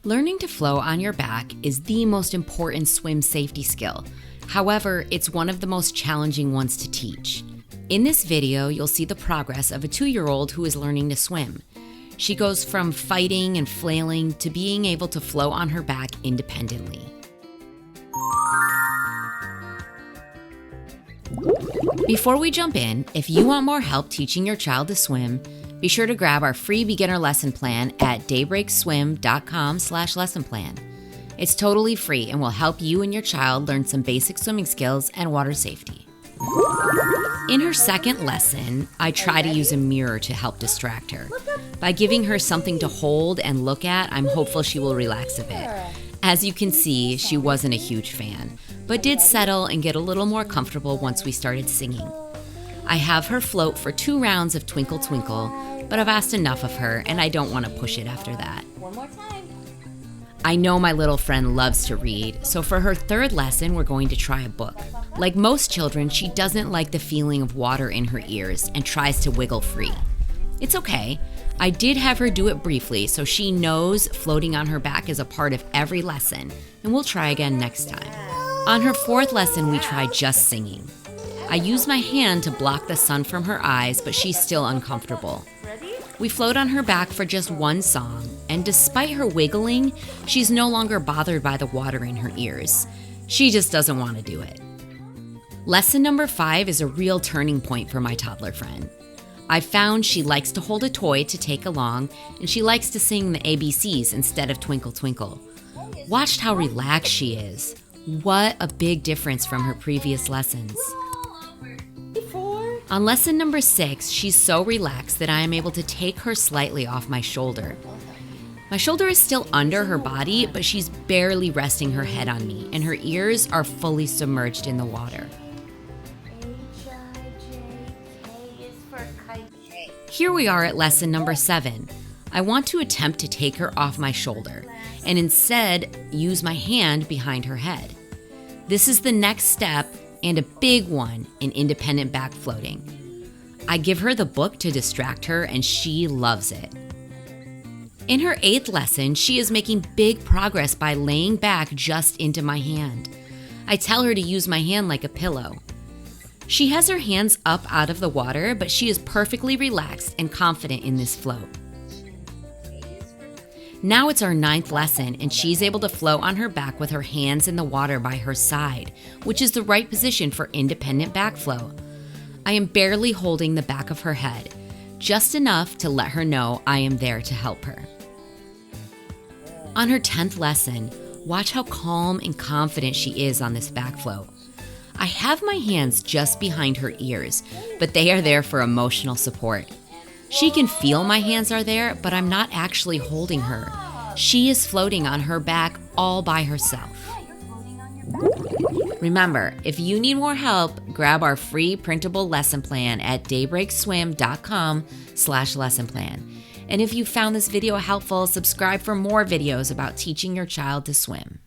Learning to flow on your back is the most important swim safety skill. However, it's one of the most challenging ones to teach. In this video, you'll see the progress of a 2-year-old who is learning to swim. She goes from fighting and flailing to being able to flow on her back independently. Before we jump in, if you want more help teaching your child to swim, be sure to grab our free beginner lesson plan at daybreakswim.com/lesson plan. It's totally free and will help you and your child learn some basic swimming skills and water safety. In her second lesson, I try to use a mirror to help distract her. By giving her something to hold and look at, I'm hopeful she will relax a bit. As you can see, she wasn't a huge fan, but did settle and get a little more comfortable once we started singing. I have her float for 2 rounds of Twinkle Twinkle, but I've asked enough of her and I don't want to push it after that. One more time. I know my little friend loves to read, so for her third lesson, we're going to try a book. Like most children, she doesn't like the feeling of water in her ears and tries to wiggle free. It's okay. I did have her do it briefly, so she knows floating on her back is a part of every lesson, and we'll try again next time. On her 4th lesson, we tried just singing. I used my hand to block the sun from her eyes, but she's still uncomfortable. We float on her back for just 1 song, and despite her wiggling, she's no longer bothered by the water in her ears. She just doesn't want to do it. Lesson number 5 is a real turning point for my toddler friend. I found she likes to hold a toy to take along, and she likes to sing the ABCs instead of Twinkle Twinkle. Watched how relaxed she is. What a big difference from her previous lessons. On lesson number 6, she's so relaxed that I am able to take her slightly off my shoulder. My shoulder is still under her body, but she's barely resting her head on me, and her ears are fully submerged in the water. Here we are at lesson number 7. I want to attempt to take her off my shoulder, and instead use my hand behind her head. This is the next step, and a big one in independent back floating. I give her the book to distract her, and she loves it. In her 8th lesson, she is making big progress by laying back just into my hand. I tell her to use my hand like a pillow. She has her hands up out of the water, but she is perfectly relaxed and confident in this float. Now it's our 9th lesson, and she's able to float on her back with her hands in the water by her side, which is the right position for independent back flow. I am barely holding the back of her head, just enough to let her know I am there to help her. On her 10th lesson, watch how calm and confident she is on this back float. I have my hands just behind her ears, but they are there for emotional support. She can feel my hands are there, but I'm not actually holding her. She is floating on her back all by herself. Remember, if you need more help, grab our free printable lesson plan at daybreakswim.com/lesson plan. And if you found this video helpful, subscribe for more videos about teaching your child to swim.